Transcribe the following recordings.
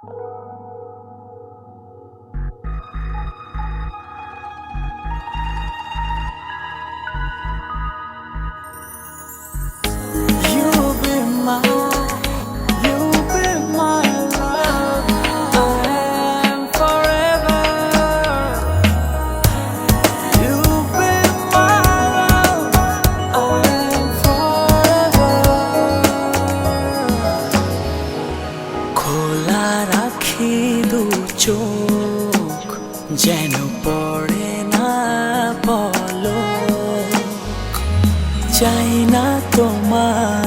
খোলা রাখি দু চোখ যেন পড়ে না পলক, চাই না তোমার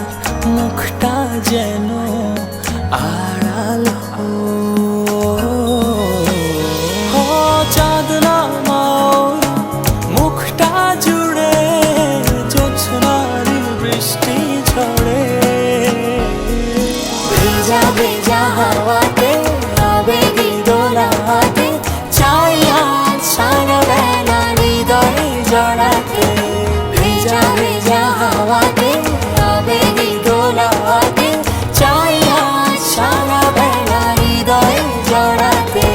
মুখটা যেন আড়াল হো চাঁদ নামাও মুখটা জুড়ে জ্যোৎস্নার বৃষ্টি ঝরে ভেজা ভেজা হাওয়াতে আবেগী দোলাতে চাই আজ সারা বেলা হৃদয়ে জড়াতে। ভেজা ভেজা হাওয়াতে আবেগী দোলাতে চাই আজ সারা বেলা হৃদয়ে জড়াতে।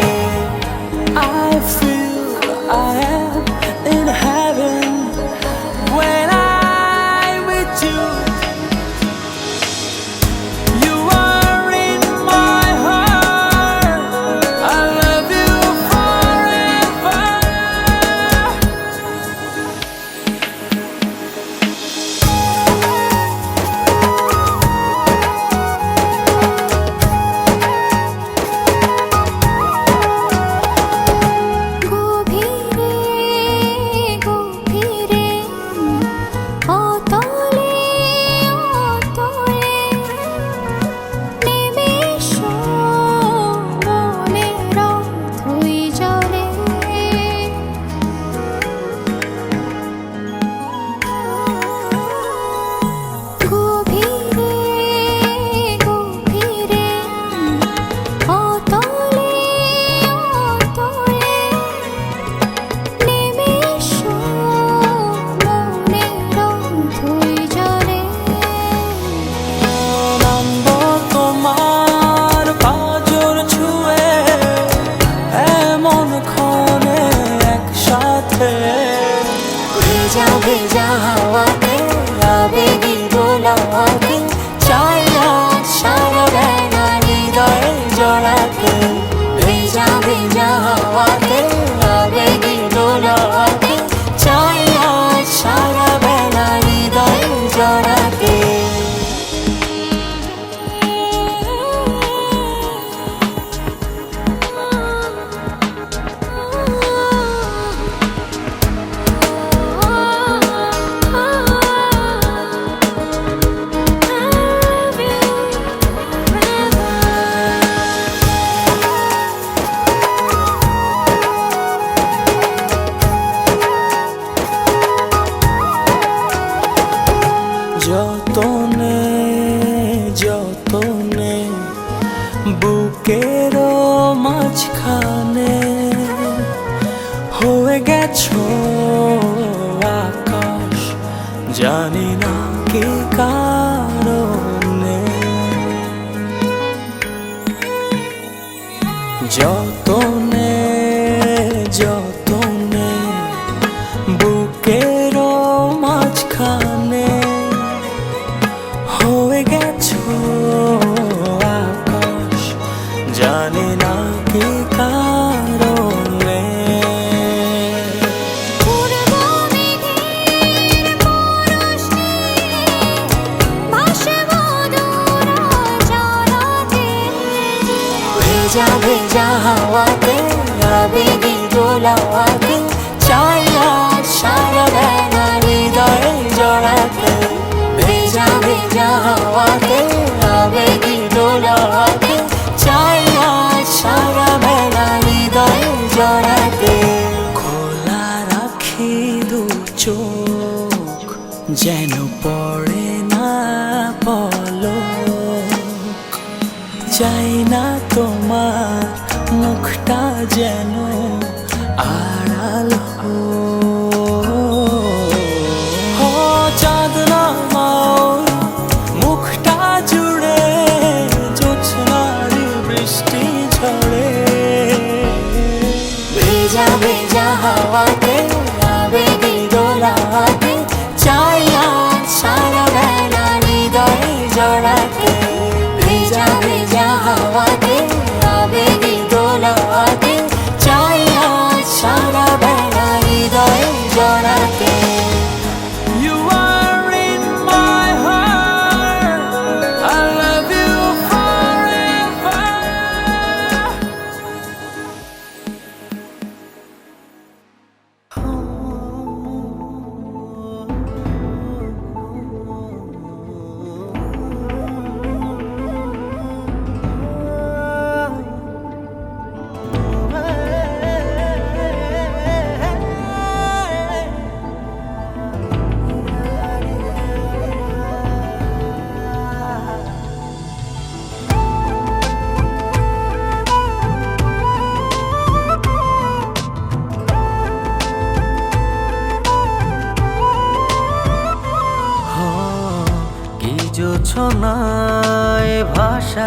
I feel I am in heaven when I'm with you. You are in my heart. I love you forever. গভীরে গভীরে অতলে অতলে নেমে এসো মনের অথই জলে। গভীরে গভীরে অতলে অতলে নেমে এসো মনের অথই জলে। নামবো তোমার পাঁজর ছুঁয়ে এমন ক্ষণে একসাথে। ভেজা ভেজা হাওয়াতে আবেগী দোলাতে চাই আজ সারা বেলা হৃদয়ে জড়াতে। ভেজা ভেজা হাওয়াতে আবেগী দোলাতে চাই আজ সারা বেলা হৃদয়ে জড়াতে। যতনে যতনে বুকের মাঝখানে হয়ে গেছো আকাশ, জানি না কি কারণে। যতনে যতনে বুকের মাঝখানে হয়ে গেছো আকাশ, জানি না কি কারণে। পূর্ব মেঘের পরশে ভাসে মধুর জলতে। ভেজা ভেজা হাওয়াতে আবেগী দোলাতে চাই আজ সারা বেলা হৃদয়ে জড়াতে। ভেজা ভেজা হাওয়াতে আবেগী দোলাতে চাই আজ সারা বেলা হৃদয়ে জড়াতে। খোলা রাখি দু চোখ যেন পড়ে না পলক, চাই না তোমার মুখটা যেন আড়াল হো চাঁদ নামাও মুখটা জুড়ে জ্যোৎস্নার বৃষ্টি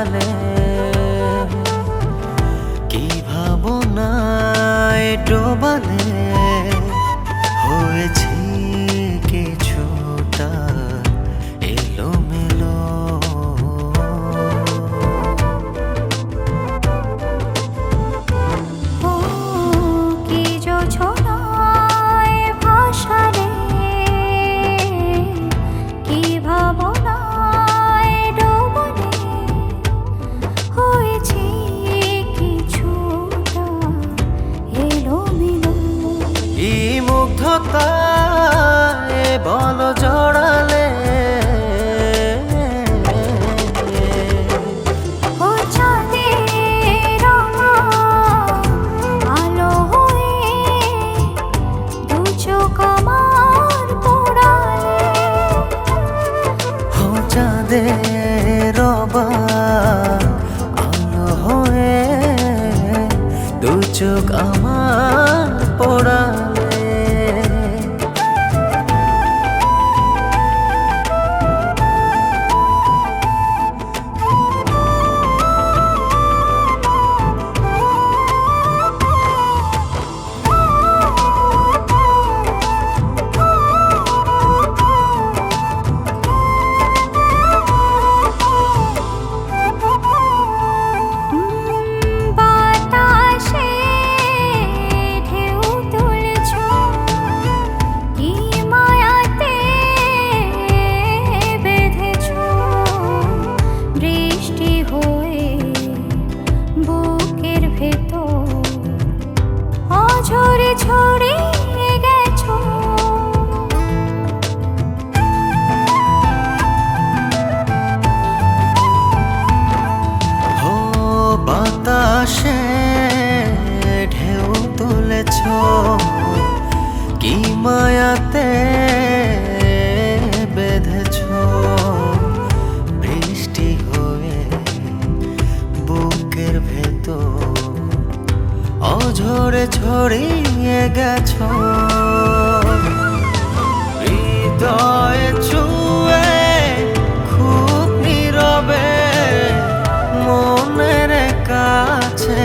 জড়ালে কি ভাবনায় ডোবালে হয়েছি কিছুটা এলোমেলো। ও কি যোছনায় ভাসালে, কি ভাবনায় ডোবালে হয়েছে কিছুটা এলোমেলো। এই মুগ্ধতায় বল জড়ালে ও চাঁদের আলো হয়ে দু চোখ আমার পোড়ালে। ও চাঁদের আলো হয়ে দু চোখ আমার পোড়ালে। বাতাসে ঢেউ তুলছ, কি মায়াতে বেঁধেছ, বৃষ্টি হয়ে বুকের ভেতর অঝরে ছড়িয়ে গেছ। ও বাতাসে ঢেউ তুলেছ, কি মায়াতে বেঁধেছ, বৃষ্টি হয়ে বুকের ভেতর অঝরে ছড়িয়ে গেছ। হৃদয়ে ছুঁয়ে খুব নীরবে মনের কাছে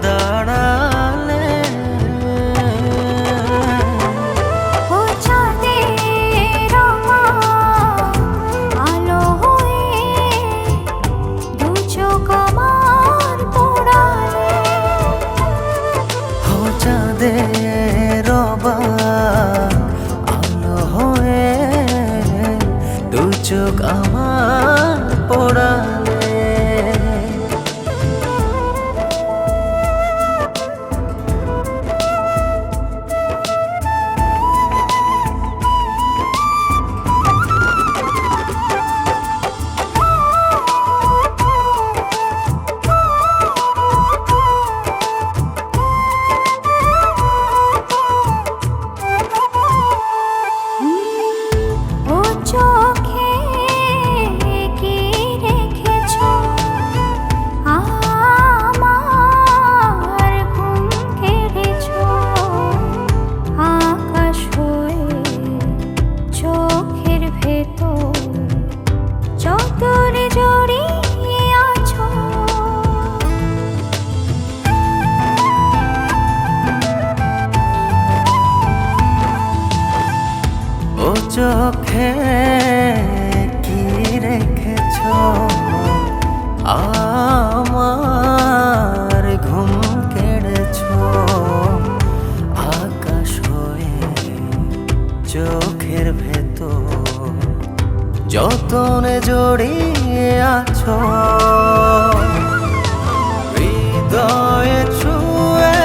দাঁড়ালে। ও চাঁদের আলো হয়ে দু চোখ আমার পোড়ালে। ও চাঁদের আলো হয়ে দু চোখ আমার পোড়ালে। ও চোখে কি রেখেছ, আমার ঘুম কেড়েছ, আকাশ হয়ে চোখের ভেতর যতনে জড়িয়ে আছো। ও চোখে কি রেখেছ, আমার ঘুম কেড়েছ, আকাশ হয়ে চোখের ভেতর যতনে জড়িয়ে আছো। হৃদয়ে ছুঁয়ে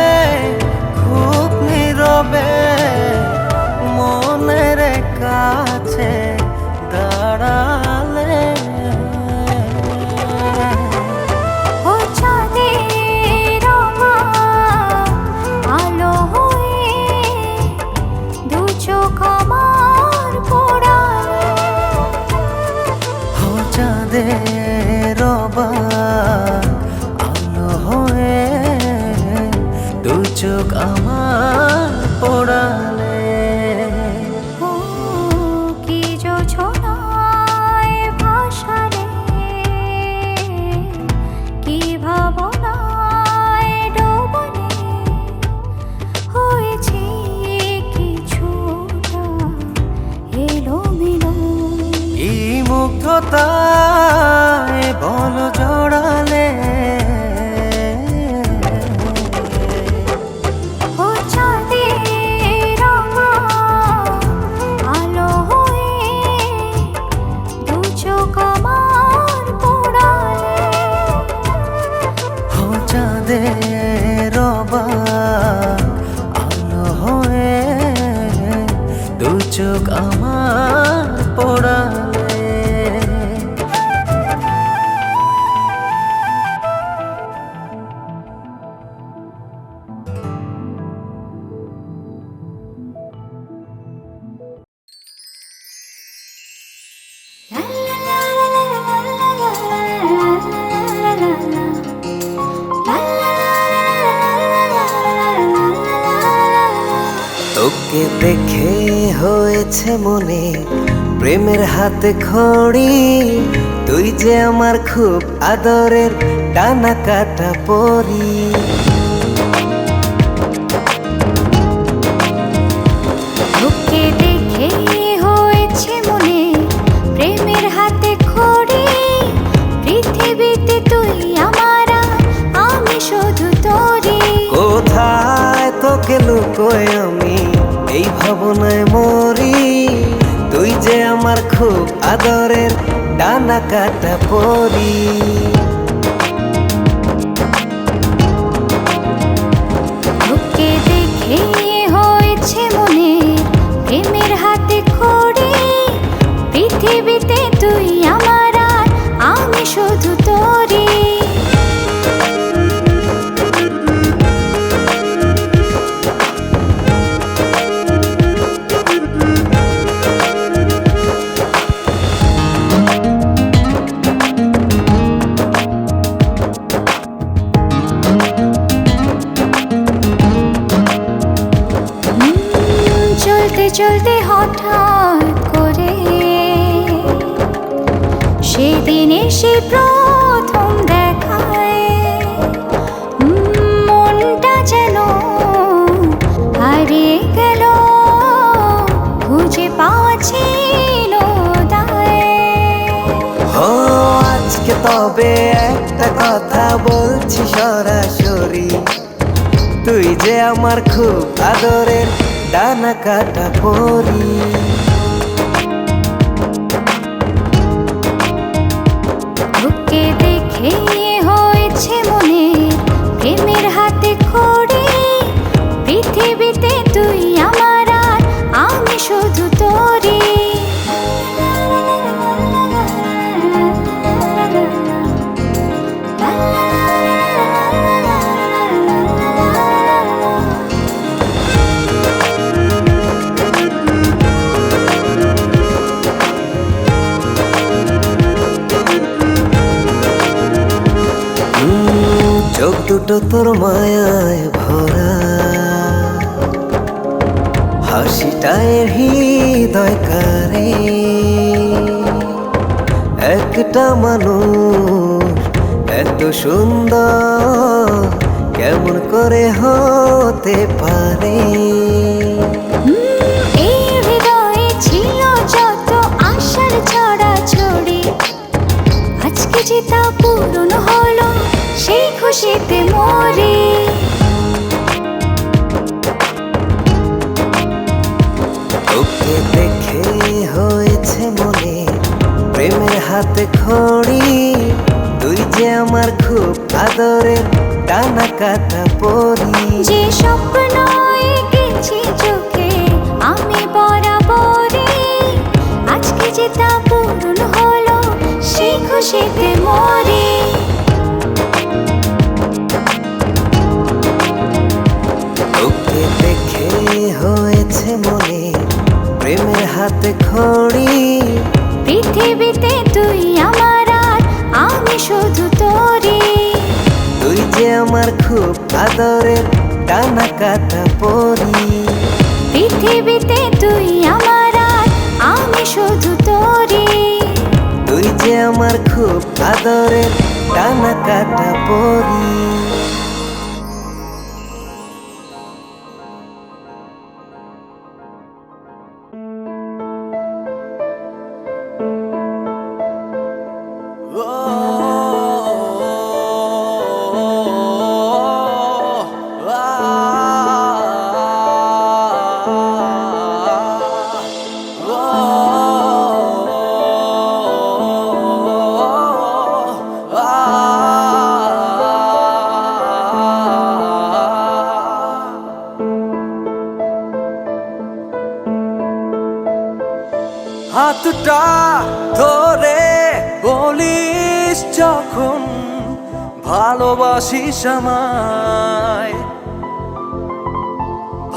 খুব নীরবে মনের কাছে দাঁড়ালে। ও চাঁদের আলো হয়ে দু চোখ আমার পোড়ালে। ও চাঁদের আলো হয়ে দু চোখ আমার পোড়ালে। ও কি যোছনায় ভাসালে, কোথায় বলো জড়ালে? ও চাঁদের আলো হয়ে দু চোখ আমার পোড়ালে। ও চাঁদের আলো হয়ে দু চোখ আমার পোড়ালে। তোকে দেখে হয়েছে মনে প্রেমের হাতে খড়ি, তুই যে আমার খুব আদরের ডানা কাটা পরি। তোকে দেখে হয়েছে মনে প্রেমের হাতে খড়ি, পৃথিবীতে তুই আমার আমি শুধু তোরি। কোথায় তোকে লুকোয় আমি এই ভাবনায় মরি, তুই যে আমার খুব আদরের ডানা কাটা পরি। তোকে দেখে হয়েছে মনে প্রেমের হাতে খড়ি, পৃথিবীতে তুই আমার আমি শুধু তোরি। চলতে চলতে হঠাৎ করে সেদিন এসে প্রথম দেখায়, মনটা যেন হারিয়ে গেল, খুঁজে পাচ্ছিল দায়। ও আজকে তবে একটা কথা বলছি সরাসরি, তুই যে আমার খুব আদরের ডানা কাটা পরি। তোকে দেখে হয়েছে মনে প্রেমের হাতে খড়ি, পৃথিবীতে তুই আমার আমি শুধু তোরি। চোখ দুটো তোর মায়ায় ভরা, হাসিটায় হৃদয় কারে। একটা মানুষ এত সুন্দর কেমন করে হতে পারে? এই হৃদয়ে ছিল যত আশার ছড়াছড়ি, আজকে যে তা পূরণ হলো সেই খুশিতে মরি। তোকে দেখে হয়েছে মনে প্রেমের হাতে খড়ি, তুই যে আমার খুব আদরের ডানা কাটা পরি। যে স্বপ্ন এঁকেছি চোখে আমি বরাবরই, আজকে যে তা পূরণ হলো সেই খুশিতে মরি। তোকে দেখে হয়েছে মনে প্রেমের হাতে খড়ি, পৃথিবীতে তুই আমার আমি শুধু তোরি। তুই যে আমার খুব আদরের ডানা কাটা পরি। পৃথিবীতে তুই আমার আমি শুধু তোরি। তুই যে আমার খুব আদরের ডানা কাটা পরি। ভালোবাসিস আমায়।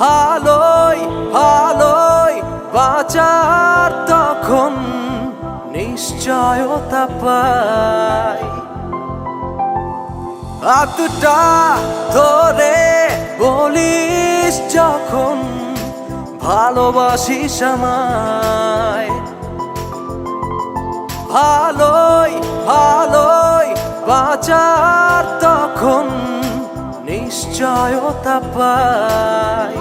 ভালোই ভালোই বাঁচার তখন নিশ্চয়তা পাই। হাতটা ধরে বলিস যখন ভালোবাসিস আমায়। ভালোই ভালোই বাঁচার তখন নিশ্চয়তা পাই।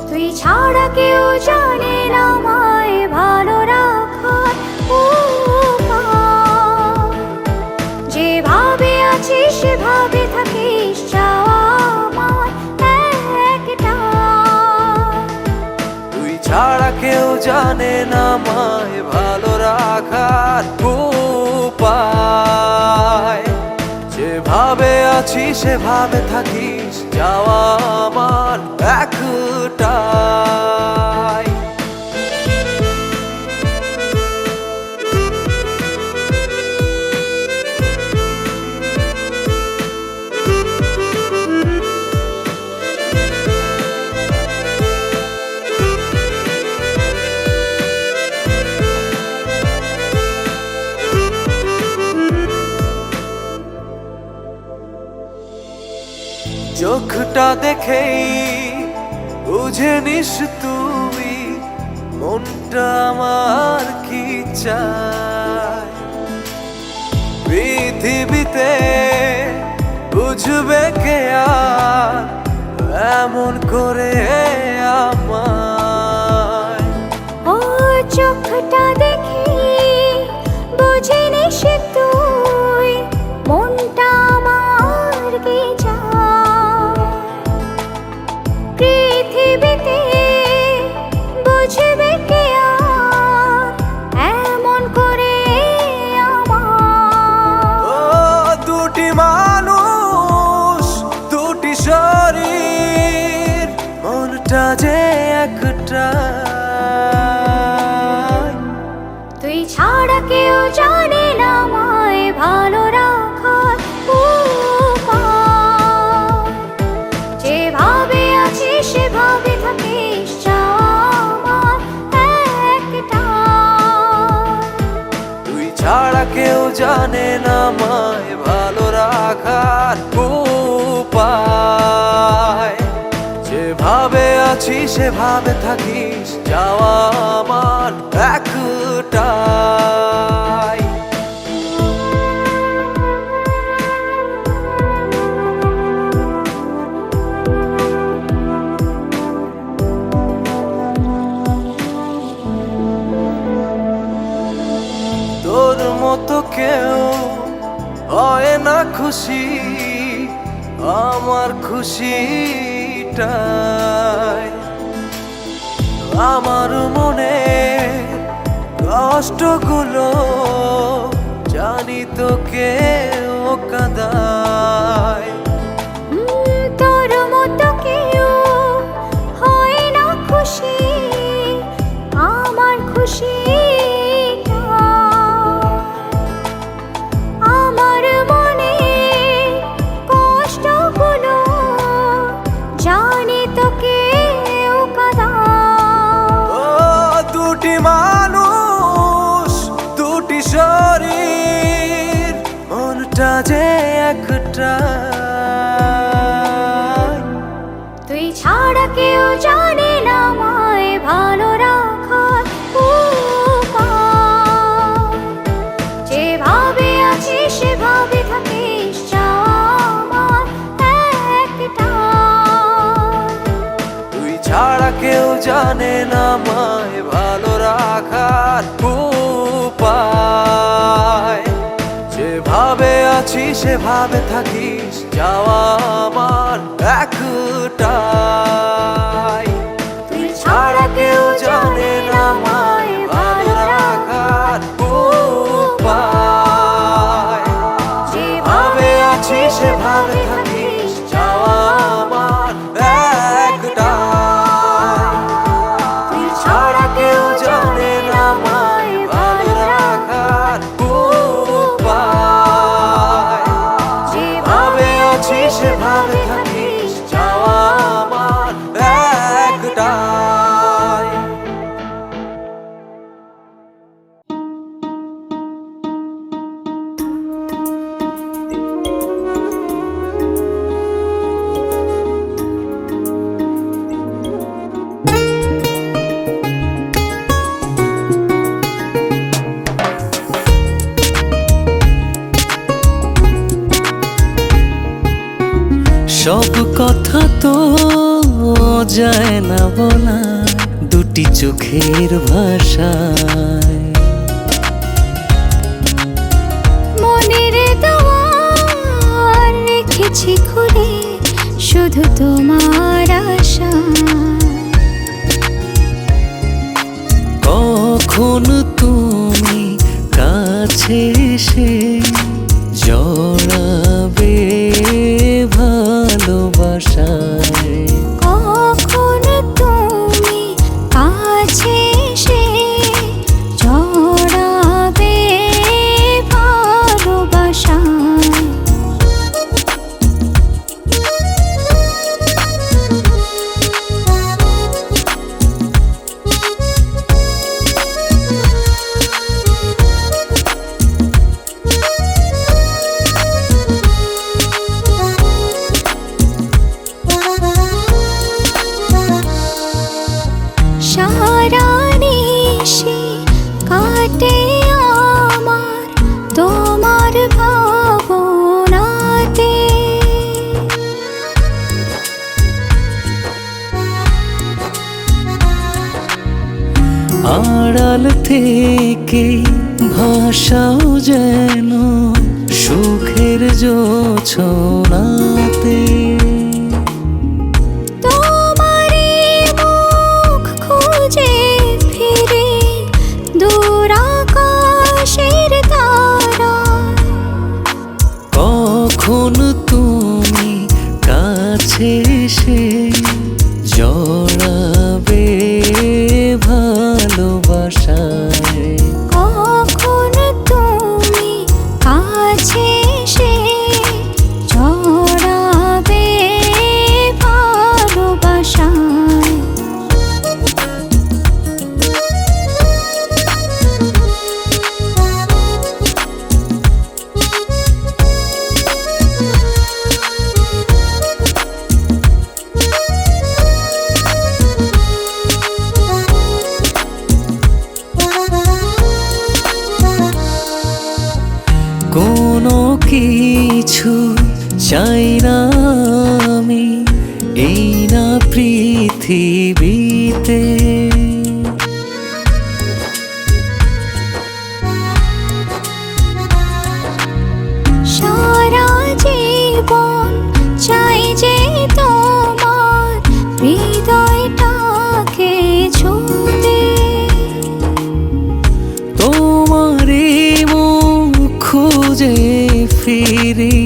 তুই ছাড়া কেউ জানে না আমায় ভালো রাখার উপায়। যেভাবে আছিস সেভাবে থাকিস, চাওয়া আমার একটাই। তুই ছাড়া কেউ জানে না আমায় ভালো রাখার উপায়। যেভাবে আছি সেভাবে থাকিস, যাওয়া আমার একটাই। চোখটা দেখেই বুঝে নিস তুই মনটা আমার কি চায়। পৃথিবীতে বুঝবে কে আর এমন করে আমায়। ও চোখটা দেখি বুঝে নিস তুই মনটা আমার কি চায়। পৃথিবীতে বুঝবে কে আর এমন করে আমায়। ও দুটি মানুষ দুটি শরীর, মনটা যে একটা। তুই ছাড়া কেউ জানে না আমায় ভালো রাখার উপায়। যেভাবে আছিস সেভাবে থাকিস, চাওয়া আমার একটাই। তুই ছাড়া কেউ জানে না আমায় ভালো রাখার উপায়। যেভাবে আছি সেভাবে থাকিস, যাওয়া আমার একটাই। তোর মতো কেউ হয় না খুশি, আমার খুশিটাই। আমার মনে কষ্টগুলো জানি তোকে ও কাঁদায়। তোর মতো কেউ হয় না খুশি, আমার খুশি। আমার মনে কষ্টগুলো জানি তোকে ও কাঁদায়। ও দুটি মানুষ দুটি শরীর, মনটা যে একটা। তুই ছাড়া কেউ জানে না আমায় ভালো রাখার উপায়। যেভাবে আছিস সেভাবে থাকিস, চাওয়া আমার একটাই। তুই ছাড়া কেউ জানে না আমায় ভালো রাখার উপায়। যেভাবে আছি সেভাবে থাকিস, যাওয়া আমার একটাই। তুই ছাড়া কেউ জানে না আমায় ভালো রাখার উপায়। যেভাবে আছি সেভাবে থাকিস, যাওয়া আমার একটাই। তুই ছাড়া কেউ জানে না আমায় ভালো রাখার উপায়। সব কথা তো যায় না বলা দুটি চোখের ভাষায়। মনের দুয়ার রেখেছি খুলে শুধু তোমার আশা। কখন তুমি কাছে এসে জড়াবে ভালোবাসায়। কখন তুমি কাছে এসে জড়াবে ভালোবাসায়। সারা নিশি কাটে আমার তোমার ভাবনাতে। আড়াল থেকে ভাষাও যেন সুখের জোছনাতে। তোমারই মুখ খুঁজে ফিরে দূর আকাশের তারা। কখন তুমি কাছে এসে জড়াবে ভালোবাসায়। কখন তুমি কাছে এসে জড়াবে ভালোবাসায়। কোনো কিছু চাই না আমি এই না পৃথিবীতে। সারা জীবন চাই যে তোমার হৃদয়টাকে ছুঁতে। তোমারই মুখ খুঁজে ফিরি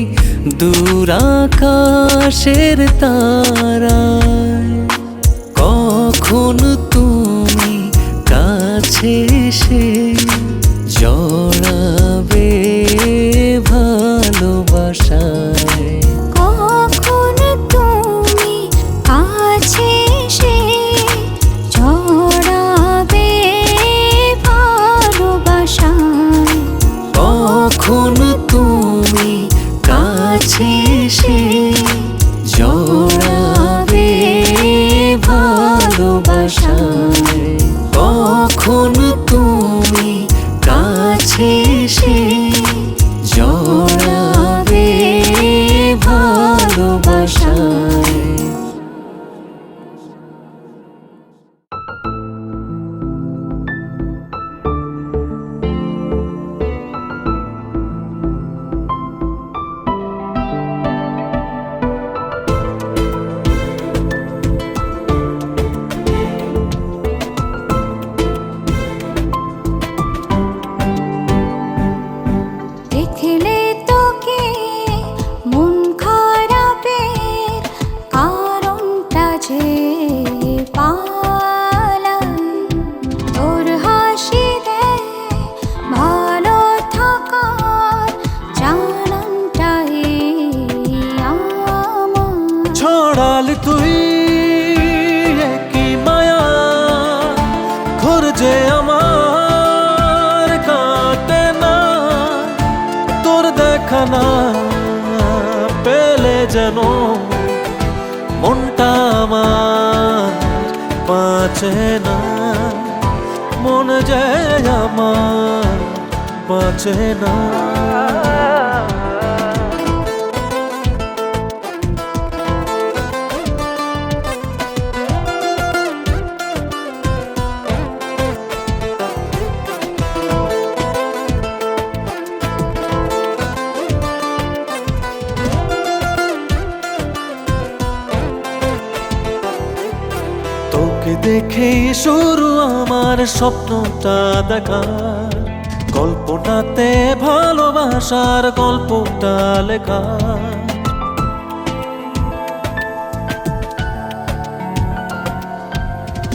দূর আকাশের তারায়। কখন তুমি কাছে এসে জড়াবে ভালোবাসায়। কখন তুমি কাছে এসে জড়াবে ভালোবাসায়। কখন তুমি কাছে এসে জড়াবে ভালোবাসায়। কখন তুমি কাছে এসে জড়াবে ভালোবাসায়। দেখলে তোকে মন খারাপের কারণটা যে পালাম। তোর হাসি দেয় ভালো থাকার জানানটাই আমার। ছড়ালি তুই কি মায়া ঘর যে আমার কাটে না। তোর দেখা না পেলে যেন মনটা আমার বাঁচে না। মন যে আমার বাঁচে না। দেখেই শুরু আমার স্বপ্নটা দেখা, কল্পনাতে ভালোবাসার গল্পটা লেখা।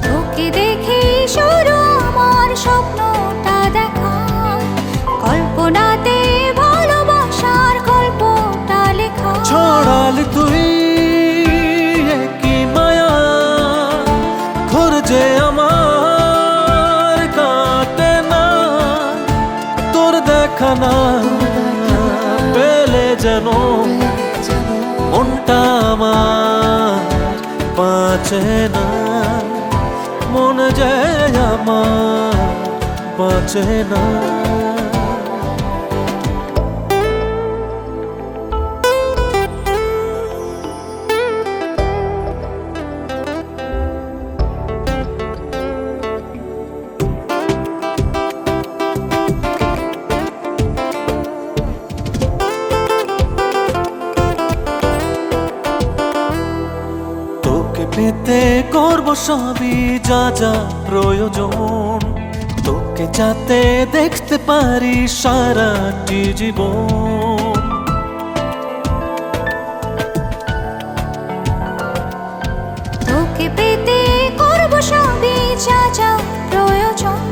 তোকে দেখে শুরু আমার স্বপ্নটা দেখা, কল্পনাতে ভালোবাসার গল্পটা লেখা। ছড়ালি তুই কি মায়া, ঘর যে আমার কাটে না, তোর দেখা না পেলে যেন মনটা আমার বাঁচে না, মন যে আমার বাঁচে না। তোকে পেতে করব সবই যা যা প্রয়োজন, তোকে যাতে দেখতে পারি সারাটি জীবন। তোকে পেতে করব সবই যা যা প্রয়োজন,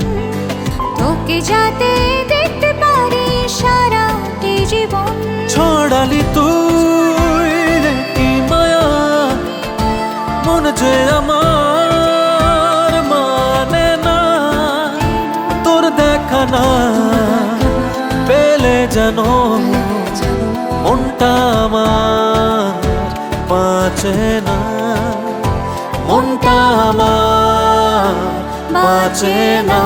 তোকে যাতে দেখতে পারি সারাটি জীবন। ছড়ালি তুই কি মায়া, মন যে আমার মানে না, তোর দেখা না পেলে যেন মনটা আমার বাঁচে না, মনটা আমার বাঁচে না।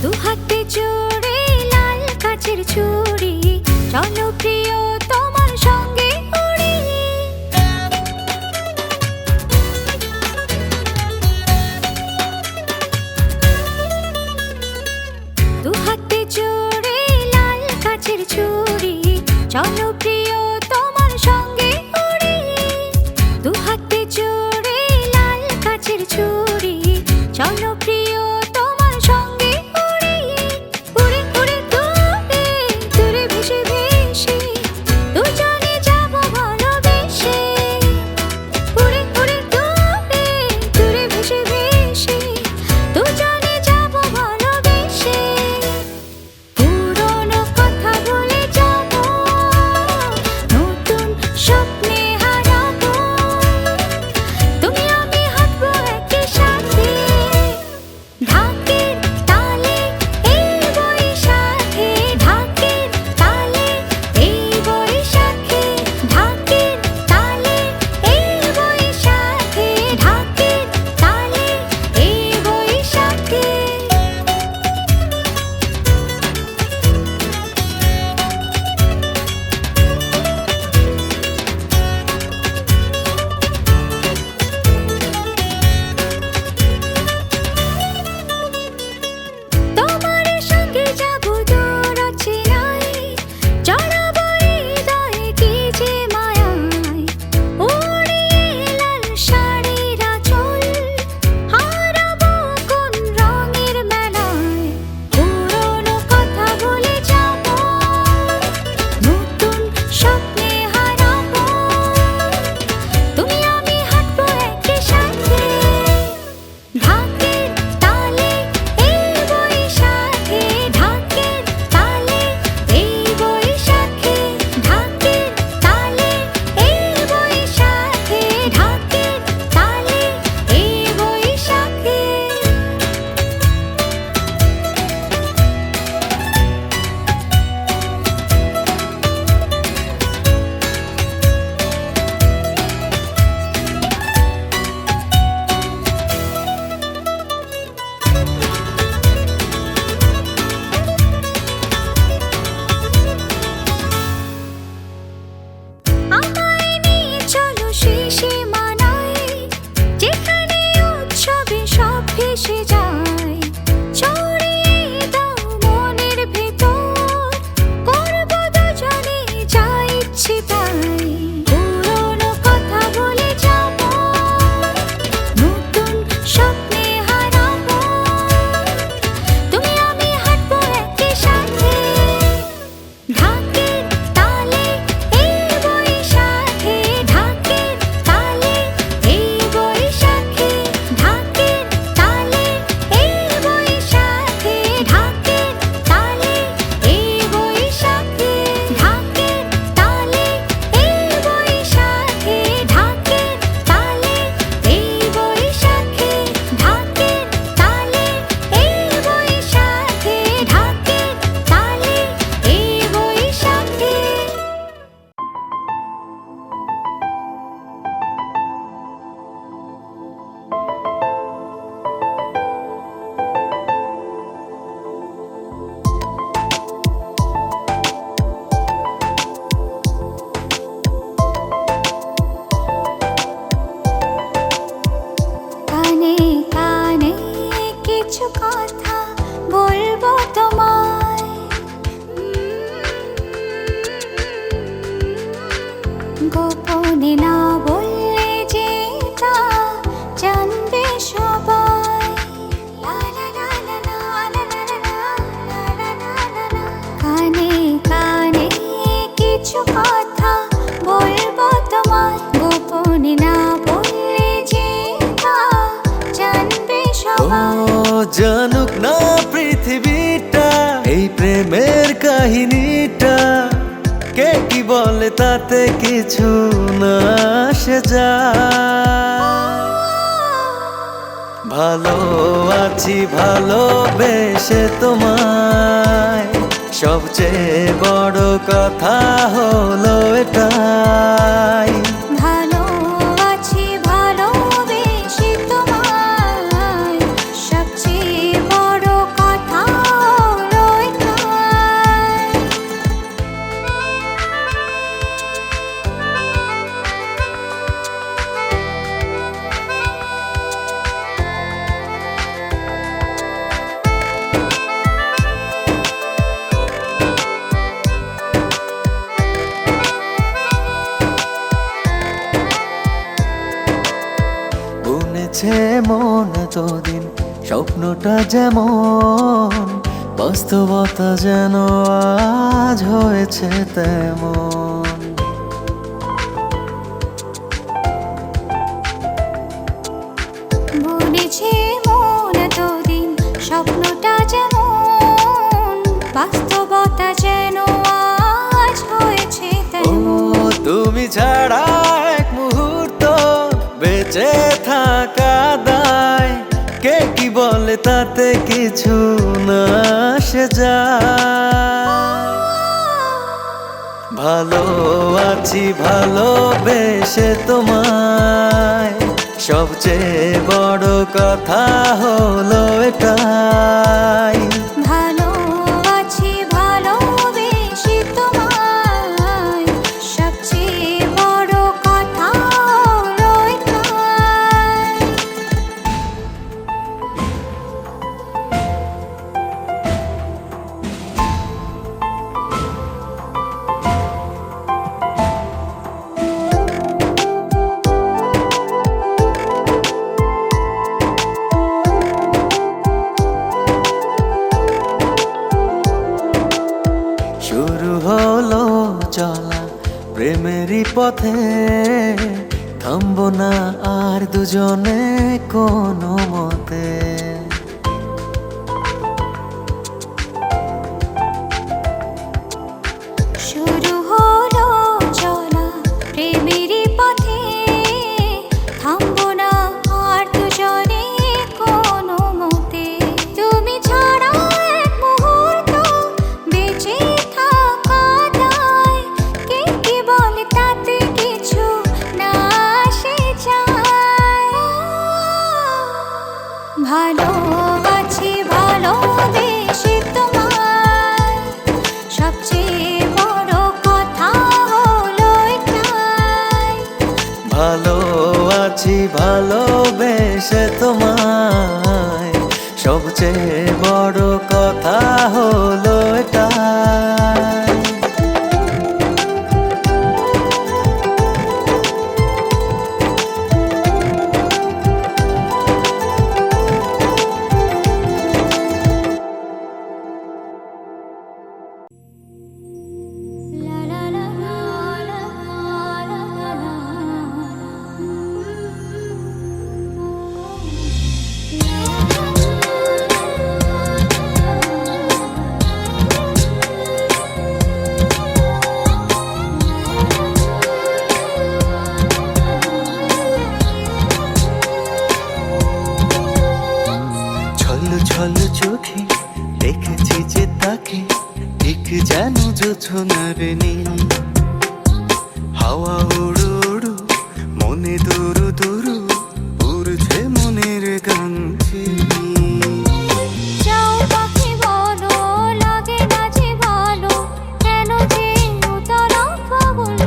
দু হাতে জোড়ে লাল কাচের চুড়ি, চলো প্রিয় তোমার সঙ্গে উড়ি। দু হাতে জোড়ে লাল কাচের চুড়ি, চলো প্রিয় তোমার সঙ্গে উড়ি। দু হাতে জোড়ে লাল কাচের চুড়ি, চলো প্রিয় তোমার সঙ্গে উড়ি। উড়ে উড়ে দূরে দূরে ভেসে ভেসে দুজনে যাব ভালোবেসে। উড়ে উড়ে দূরে দূরে ভেসে ভেসে দুজনে যাব ভালোবেসে। পুরনো কথা ভুলে যাব, কিছু কথা বলবো তোমায়। গোপনে না বললে যে তা জানবে সবাই। লা লা লা লা লা লা লা লা লা লা লা লা। কানে কানে কিছু কথা বলবো তোমায়। গোপনে না বললে যে তা জানবে সবাই। ও জানুক না পৃথিবীটা এই প্রেমের কাহিনীটা, কে কি বলে তাতে কিছু না আসে যায়। ভালো আছি ভালোবেসে তোমায়, সবচেয়ে বড় কথা হলো এটাই। ভালো আছি ভালোবেসে তোমায়, সবচেয়ে বড় কথা হলো এটাই। বুনেছে মন এতদিন স্বপ্নটা যেমন, বাস্তবতা যেন আজ হয়েছে তেমন। বুনেছে মন এতদিন স্বপ্নটা যেমন, বাস্তবতা যেন আজ হয়েছে ও তেমন। তুমি ছাড়া এক মুহূর্ত বেঁচে থাকা দায়, কে কি বলে তাতে কিছু না আসে যায়। ভালো আছি ভালোবেসে তোমায়, সবচেয়ে বড় কথা হলো এটাই। ভালো আছি ভালোবেসে তোমায়, সবচেয়ে বড় কথা হলো এটাই। শুরু হলো চলা প্রেমেরই পথে, থামবো না আর দুজনে কোনো মতে। শুরু হলো চলা প্রেমেরই পথে, থামবো না আর দুজনে কোনো মতে। তুমি ছাড়া এক মুহূর্ত বেঁচে থাকা দায়, কে কি বলে তাতে কিছু না আসে যায়। ভালো আছি ভালোবেসে তোমায়, সবচেয়ে বড় কথা হলো এটাই। ভালো আছি ভালোবেসে তোমায়, সবচেয়ে বড় কথা হলো এটাই। লা লা লা লা লা লা লা লা। ছল ছল চোখে দেখেছি যে তাকে, ঠিক যেন জোছনার নীল। হাওয়া উড়ু উড়ু মনে দুরু দুরু, উড়ছে মনের গানটি। যাও পাখি বলো, লাগে না যে ভালো, কেন যে উতলা পাগল।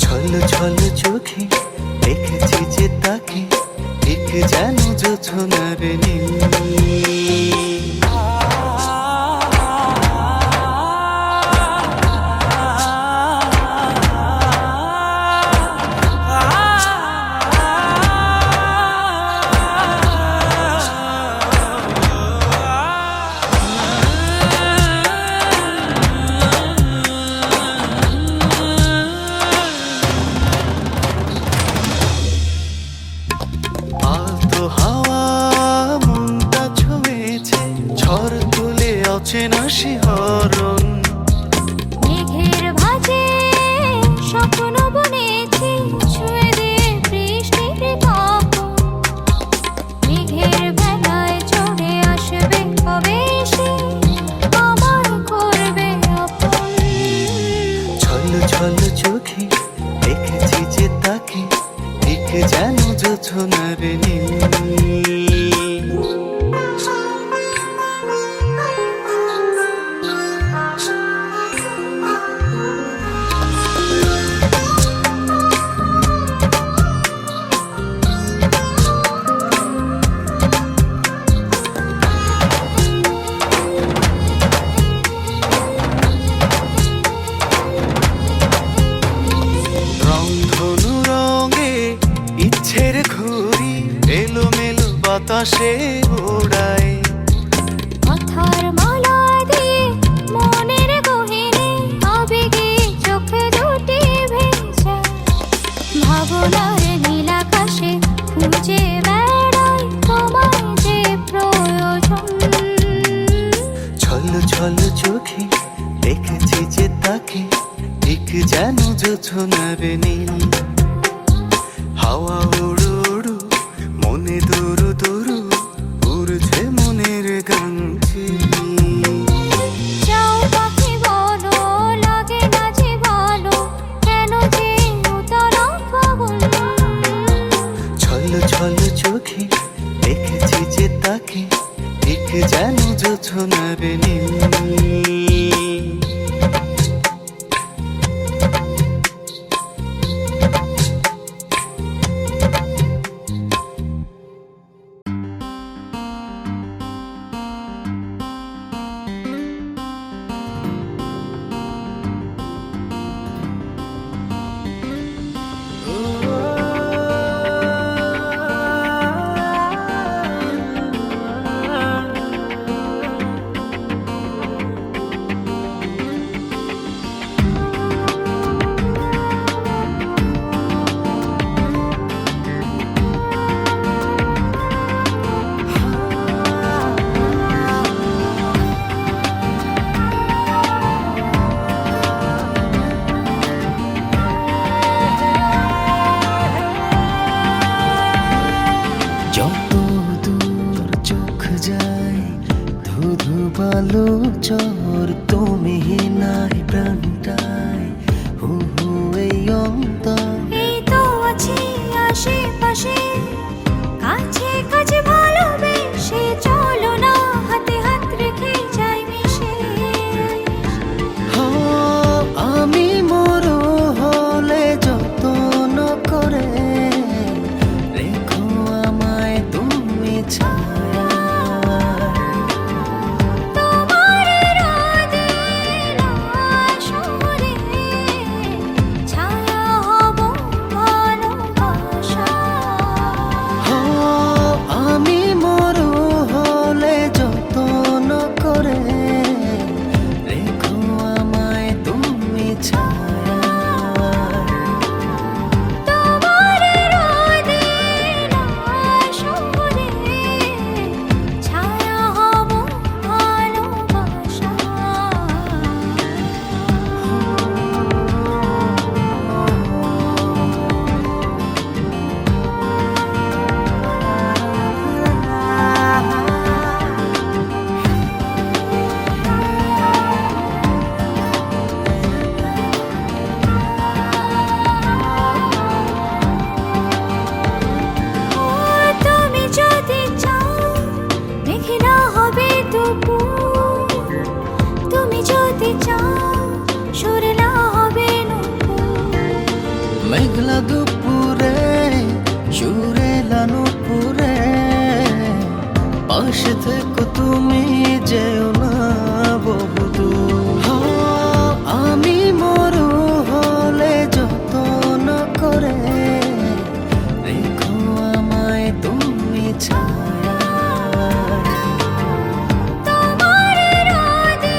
ছল ছল চোখে দেখেছি যে তাকে, ঠিক যেন জোছনার নীল। শিহরণ। মেঘের ভাঁজে স্বপ্ন বুনেছি, ছুঁয়ে দিয়ে বৃষ্টির তখন। মেঘের বেলায় চলে আসবে কবে সে, আমায় করবে আপন। ছল ছল চোখে দেখেছি যে তাকে, ঠিক যেন জোছনার নীল। রংধনু রঙে ইচ্ছের ঘুড়ি এলোমেলো বাতাসে ওড়ায়। কথার মালা দিয়ে মনের গহিনে আবেগে চোখ দুটি ভেজা। ভাবনার নীলাকাশে খুঁজে বেড়াই তোমায় যে প্রয়োজন। ছল ছল চোখে দেখেছি যে তাকে, ঠিক যেন জোছনার নীল। হাওয়া উড়ু উড়ু মনে দুরু দুরু উড়ছে মনের গানটি। যাও পাখি বলো, লাগে না যে ভালো, কেন যে উতলা ফাগুন। ছল ছল চোখে দেখেছি যে তাকে, ঠিক যেন জোছনার নীল। যত দূর চোখ যায় ধুধু বালু চর, তুমি নাই প্রাণটায় হু হু এই অন্তর। এই তো আছি আশেপাশে, কাছে কাছে ভালোবেসে, চলো না হাতে হাত রেখে যাই মিশে। আমি মরু হলে যত্ন করে রেখো আমায় তুমি ছায়া। তোমার রাতে শহরে ছায়া হব ভালোবাসা। আমি মরু হলে যত্ন করে রেখো আমায় তুমি ছায়া। তোমার রাতে শহরে ছায়া হব ভালোবাসা। তুমি যদি চাও মেঘলা হবে দুপুর, তুমি যদি চাও সুরেলা হবে নূপুর। মেঘলা দুপুরে সুরেলা নুপুরে, পাশে থেকো তুমি যেও না বহুদূর। আমি মরু হলে যত্ন করে রেখো আমায় তুমি ছায়া। তোমার রাতে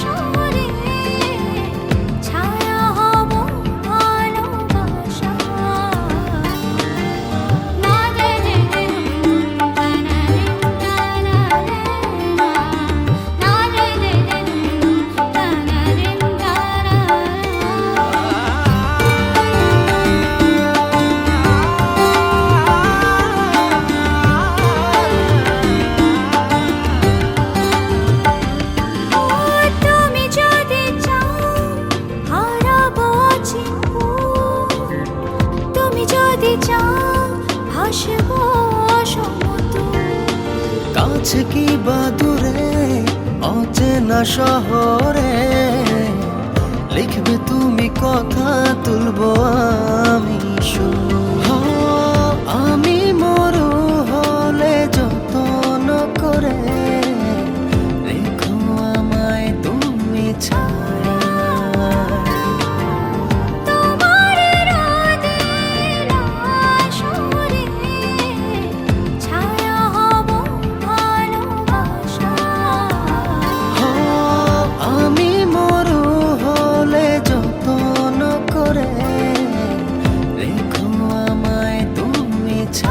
শহরে ছায়া হব ভালোবাসা। না রে রে রে না রে না রে না কাছে কি বা দূরে অচেনা শহরে লিখবে তুমি কথা তুলবো আমি সুর আমি মরু হলে যত্ন করে রেখো আমায় তুমি ছায়া তোমার রোদের আসরে ছায়া হব ভালোবাসা আমি মরু হলে যত্ন করে রেখো আমায় তুমি ছায়া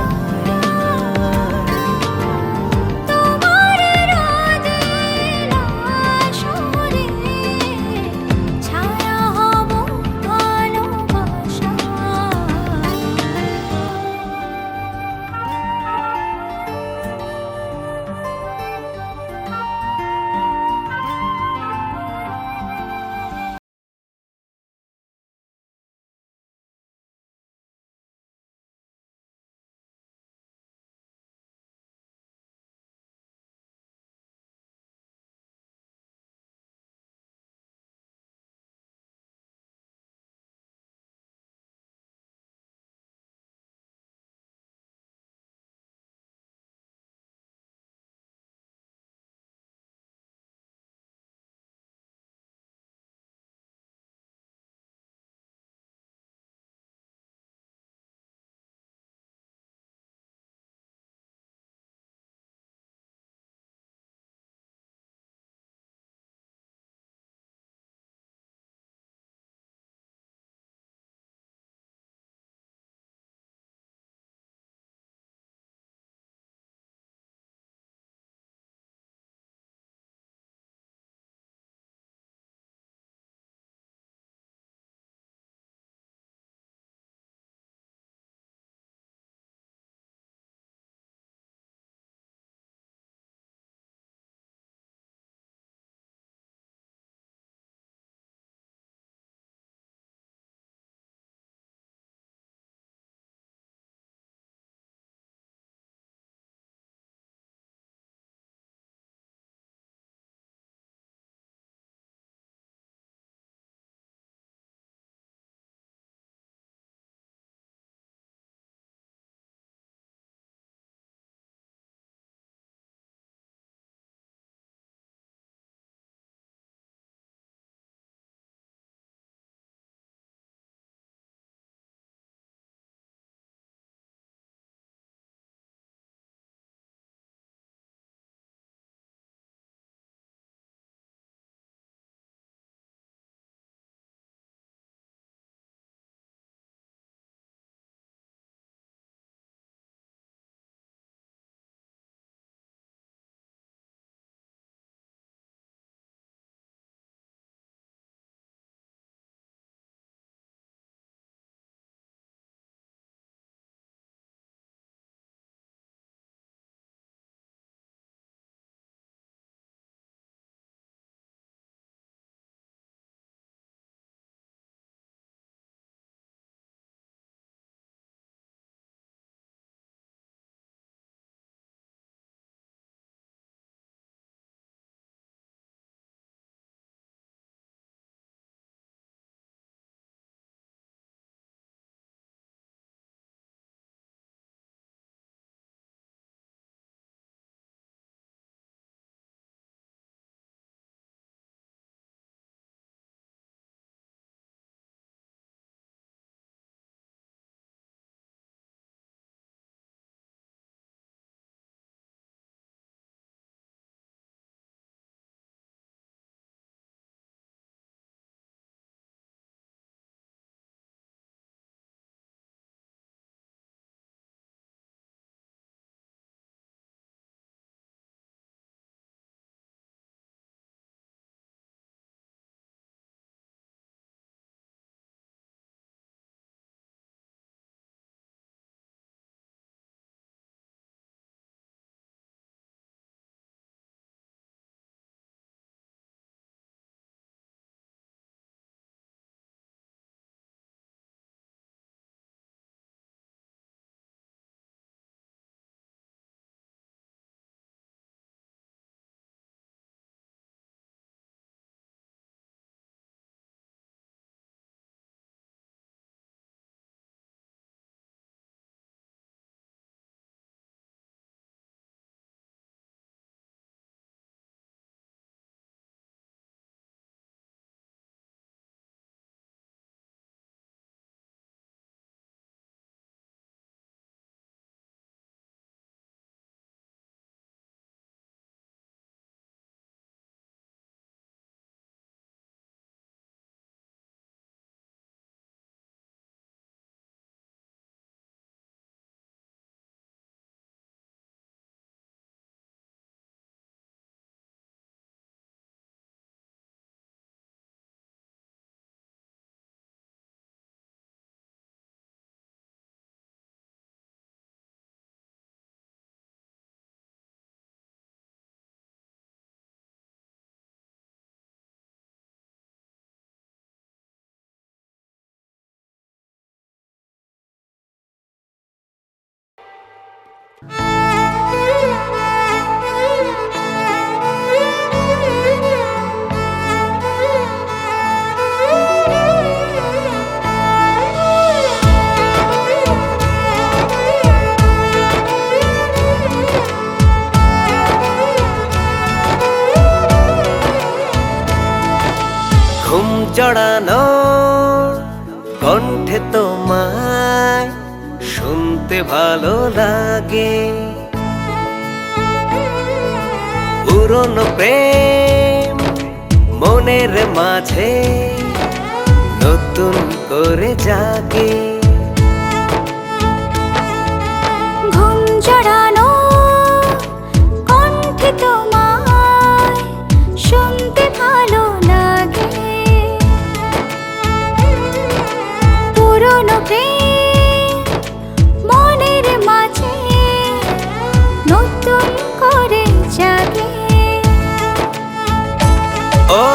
জড়ানো কণ্ঠে তোমায় শুনতে ভালো লাগে। পুরনো প্রেম মনের মাঝে নতুন করে জাগে। ঘুম জড়ানো কণ্ঠে তোমায় শুনতে ভালো লাগে। পুরনো প্রেম মনের মাঝে নতুন করে জাগে। ও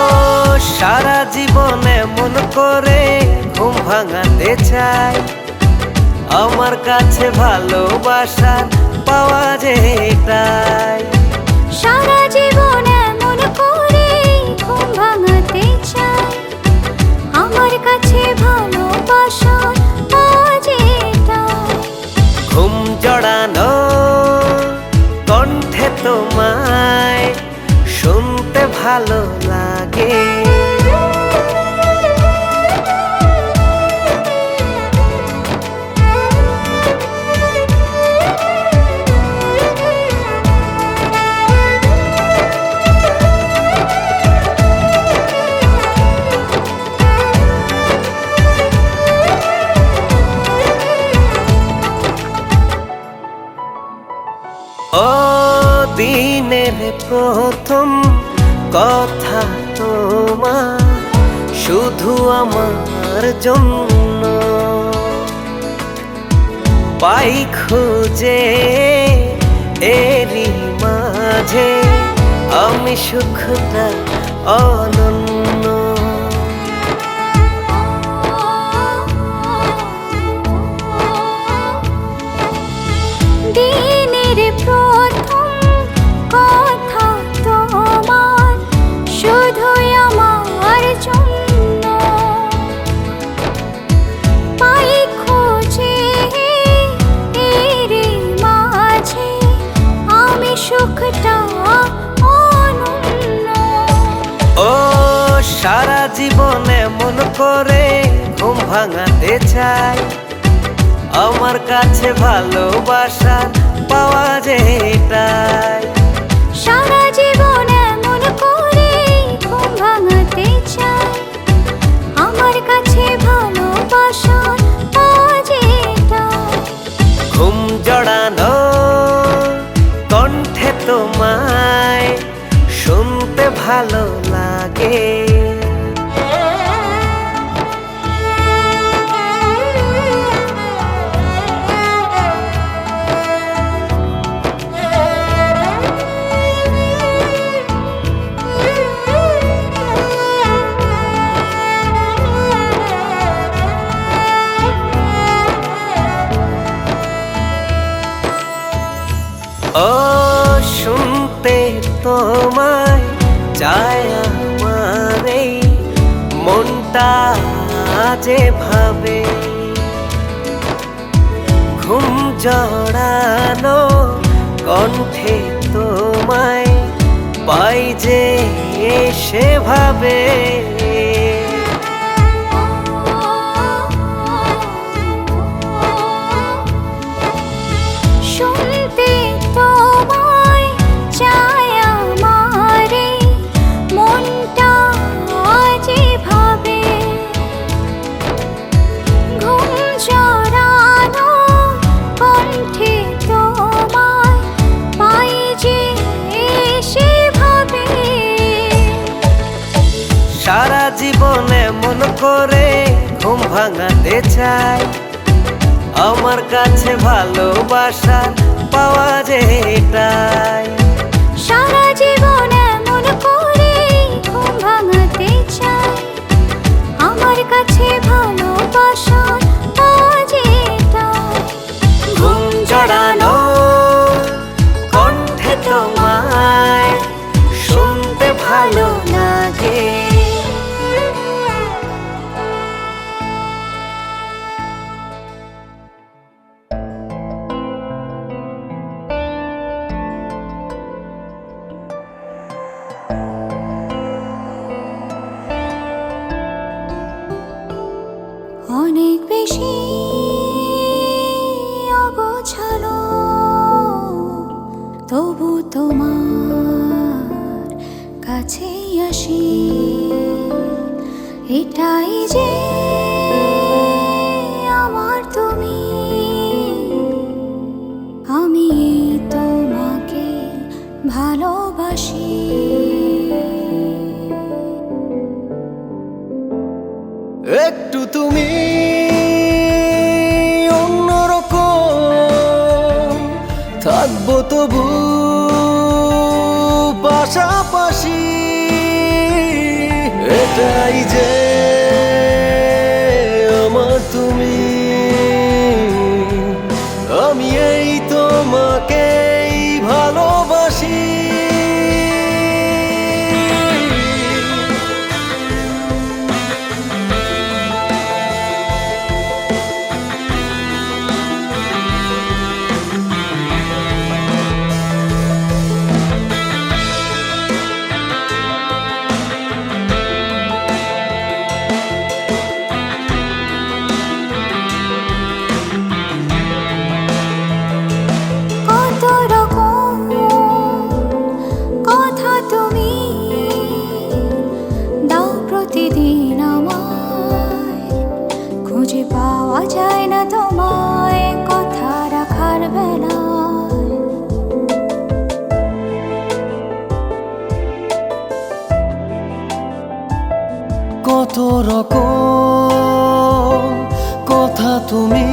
সারা জীবনে মন করে ঘুম ভাঙাতে চাই, আমার কাছে ভালোবাসার পাওয়া যেটাই। সারা জীবন এমন করে ঘুম ভাঙাতে চাই, আমার কাছে ভালোবাসা পাওয়া যেটাই। ঘুম জড়ানো কণ্ঠে তোমায় শুনতে ভালো লাগে। ও দিনের প্রথম কথা তোমার শুধু আমার জন্য, পাই খুঁজে এরই মাঝে আমি সুখটা অনন্য। দিনের প্রথম কথা তোমার শুধুই আমার জন্য, পাই খুঁজে এর মাঝে আমি সুখটা অনন্য। ও সারা জীবনে মন করে ঘুম ভাঙাতে চাই, আমার কাছে ভালোবাসা পাওয়া যেটাই। সারা জীবন এমন করে ঘুম ভাঙাতে চাই, আমার কাছে ভালোবাসা পাওয়া যেটাই। ঘুম জড়ানো কণ্ঠে তোমায় শুনতে ভালো লাগে। ও শুনতে তোমায় চায় আমার এই মনটা যেভাবে। ঘুম জড়ানো কণ্ঠে তোমায় পাই যে সেভাবে। শুনতে তোমায় চায় আমার এই মনটা যেভাবে। ঘুম জড়ানো কণ্ঠে তোমায় পাই যে সেভাবে। সারা জীবনে মন করে ঘুম ভাঙাতে চাই, আমার কাছে ভালোবাসা পাওয়া যেটাই। সারা জীবন এমন করে ঘুম ভাঙাতে চাই, আমার কাছে ভালোবাসা পাওয়া যেটাই। ঘুম জড়ানো কণ্ঠে তোমায় শুনতে ভালো লাগে। আসি, এটাই যে আমার তুমি, আমি তোমাকে ভালোবাসি। একটু তুমি অন্যরকম, থাকবো তবু পাশাপাশি, এটাই যে আমার তুমি, আমি এই তোমাকেই ভালোবাসি। কত রকম কথা তুমি দাও প্রতিদিন আমায়, খুঁজে পাওয়া যায় না তোমায় কথা রাখার বেলায়। কত রকম কথা তুমি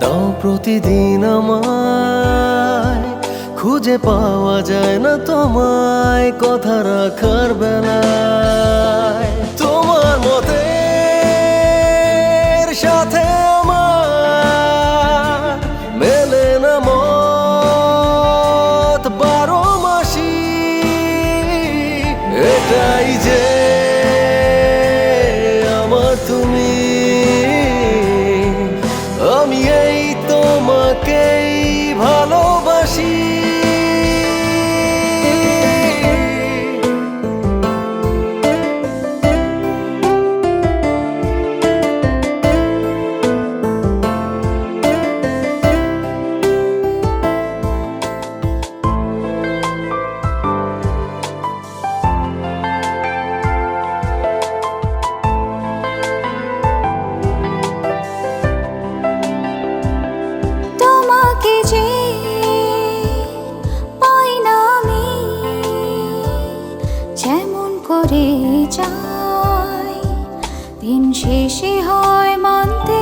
দাও প্রতিদিন আমায়, খুঁজে পাওয়া যায় না তোমায় কথা রাখার বেলায়। তোমার মতের সাথে আমার মেলে না মত বারো মাসি, এটাই যে আমার তুমি, আমি এই তোমাকেই ভালোবাসি। তোমাকে যে পাই না আমি যেমন করে চাই, দিন শেষে হয় মানতে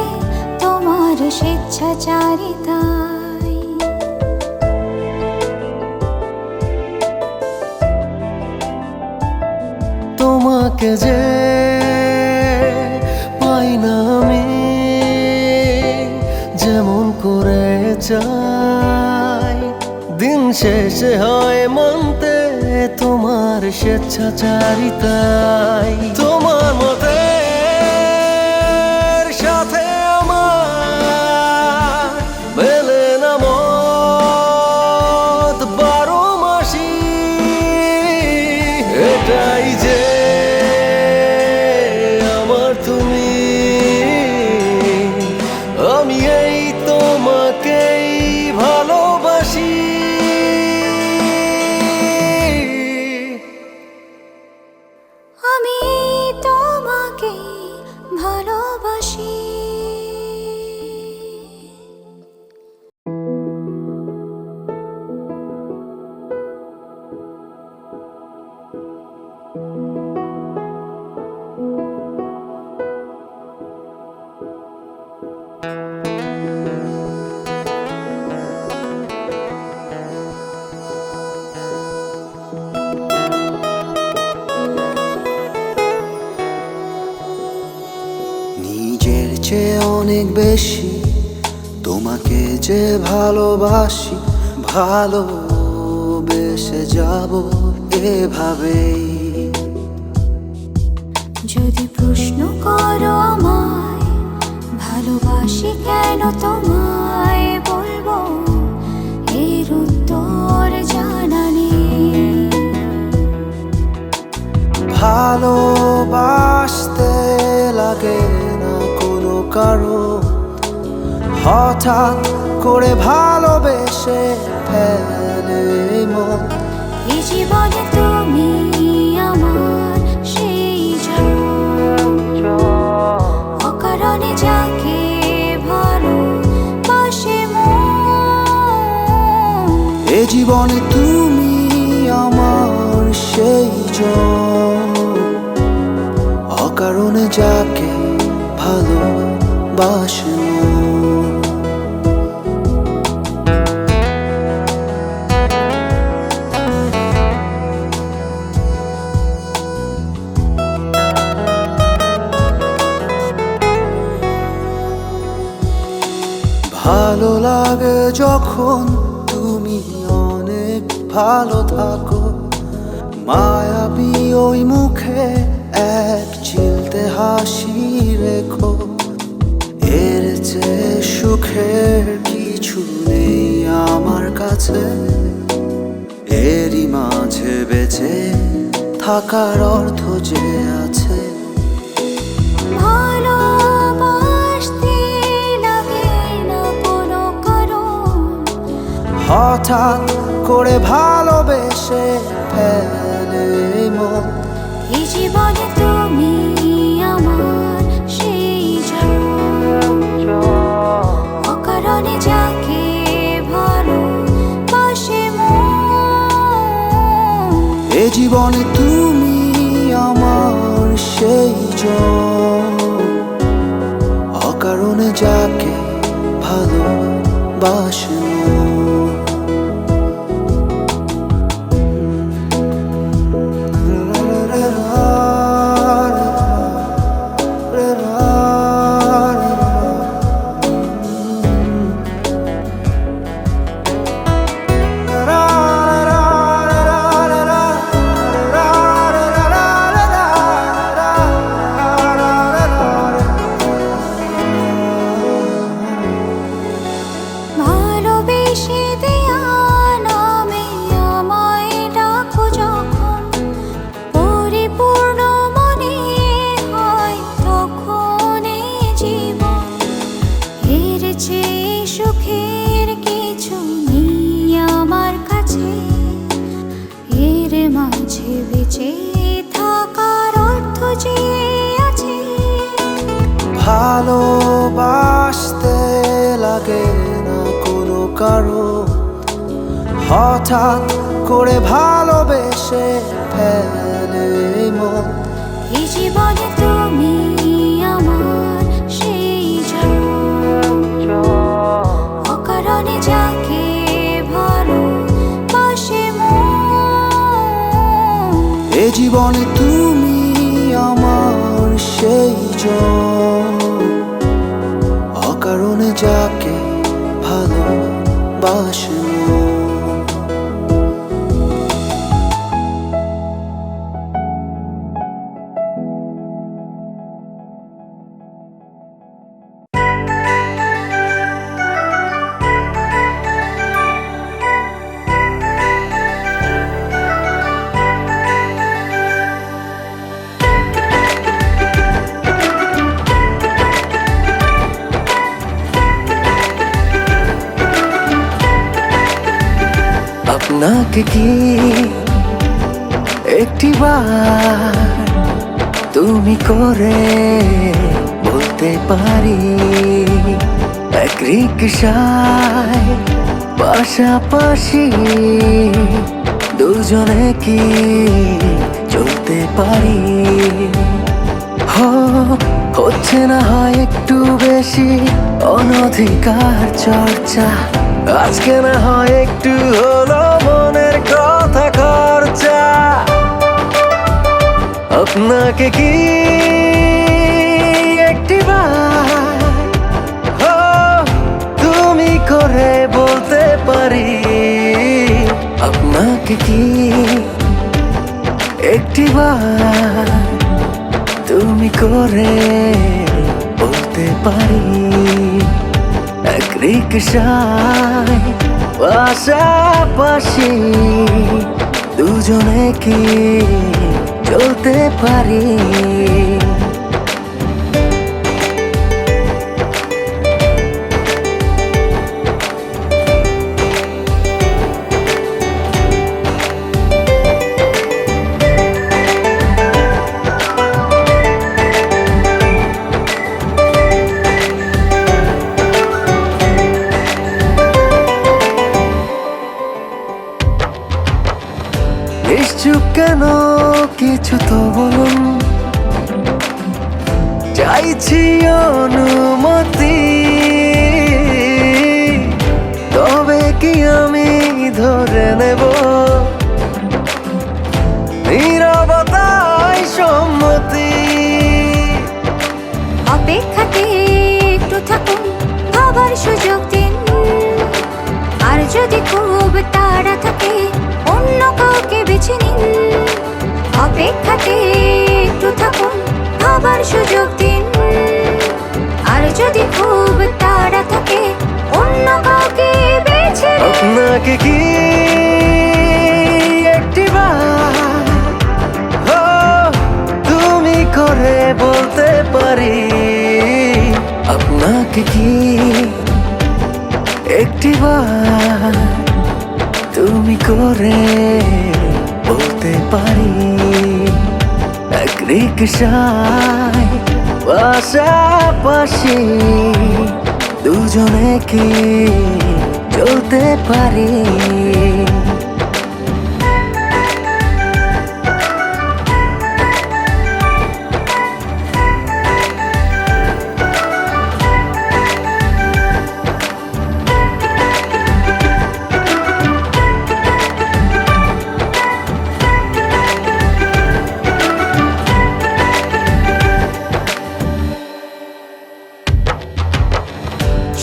তোমার স্বেচ্ছাচারিতায়। তোমাকে যে পাই না আমি যেমন করে চাই, দিন শেষে হয় মানতে তোমার স্বেচ্ছাচারিতায়। তোমার মতের সাথে আমার মেলে না মত বারো মাসি, এটাই যে আমার তুমি, আমি এই তোমাকেই ভালোবাসি। আমি তোমাকে ভালোবাসি। নিজের চেয়ে অনেক বেশি তোমাকে যে ভালোবাসি, ভালোবেসে যাব এভাবেই। যদি প্রশ্ন করো আমায় ভালোবাসি কেন তোমায়, বলবো এর উত্তর জানা নেই। ভালোবাসতে লাগে না কোনো কারণ, হঠাৎ করে ভালোবেসে ফেলে মন। এই জীবনে তুমি জীবনে তুমি আমার সেই জন, অকারণে যাকে ভালোবাসে মন। ভালো লাগে যখন তুমি অনেক ভালো থাকো, মায়াবী ওই মুখে এক চিলতে হাসি রেখো। এর চেয়ে সুখের কিছু নেই আমার কাছে, এরই মাঝে বেঁচে থাকার অর্থ যে আছে। ভালোবাসতে লাগে না কোনো কারণ, হঠাৎ করে ভালোবেসে ফেলে মন। এই জীবনে তুমি আমার সেই জন, অকারণে যাকে ভালোবাসে মন। এ জীবনে তুমি আমার সেই জন, অকারণে যাকে ভালোবাসে মন। ভালোবেসে দেয়া নামে আমায় ডাকো যখন, পরিপূর্ণ মনে হয় তখন এই জীবন। এর চেয়ে সুখের কিছু নেই আমার কাছে, এর মাঝে বেঁচে থাকার অর্থ যে আছে। ভালোবাসতে লাগে না কোনো কারো, হঠাৎ করে ভালোবেসে ফেলে মন। এই জীবনে তুমি আমার সেই জন, অকারণে যাকে ভালোবাসে মন। এ জীবনে তুমি আমার সেই জন, অকারণে যাকে ভালোবাসে মন। আপনাকে কি একটিবার তুমি করে বলতে পারি, এক রিকশায় পাশাপাশি দুজনে কি চলতে পারি? হচ্ছে না হয় একটু বেশি অনধিকার চর্চা, আজকে না হয় একটু হলো মনের কথা খরচা। আপনাকে কি একটিবার তুমি করে বলতে পারি, আপনাকে কি একটিবার তুমি করে বলতে পারি, এক রিকশায় পাশাপাশি দুজনে কি চলতে পারি? নিশ্চুপ কেন কিছু তো বলুন, চাইছি অনুমতি, তবে কি আমি ধরে নেব নীরবতায় সম্মতি। অপেক্ষাতে একটু থাকুন, ভাবার সুযোগ দিন। আর যদি খুব তাড়া থাকে অন্য কাউকে বেছে নিন। অপেক্ষাতে একটু থাকুন, ভাবার সুযোগ দিন। আর যদি খুব তাড়া থাকে অন্য কাউকে বেছে নিন। আপনাকে কি একটিবার তুমি করে বলতে পারি, আপনাকে কি একটিবার তুমি করে বলতে পারি। এক রিকশায় পাশাপাশি দুজনে কি চলতে পারি।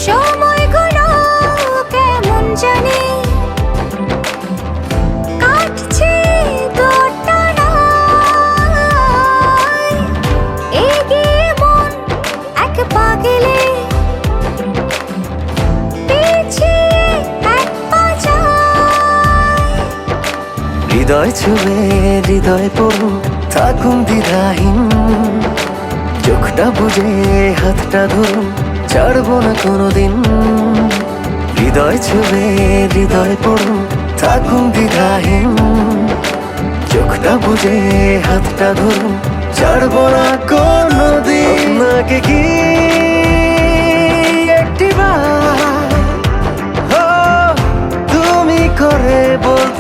সময়গুলো কেমন জানি কাটছে দোটানায়। এগিয়ে মন এক পা গেলে পিছিয়ে এক পা যায়। হৃদয় ছুঁয়ে হৃদয় পড়ুন, থাকুন দ্বিধাহীন, চোখটা বুঝে হাতটা ধরুন, ছাড়বো না কোনোদিন। হৃদয় ছুঁয়ে হৃদয় পড়ুন, থাকুন দ্বিধাহীন, চোখটা বুঝে হাতটা ধরুন, ছাড়বো না কোনোদিন। আপনাকে কি একটিবার তুমি করে বলতে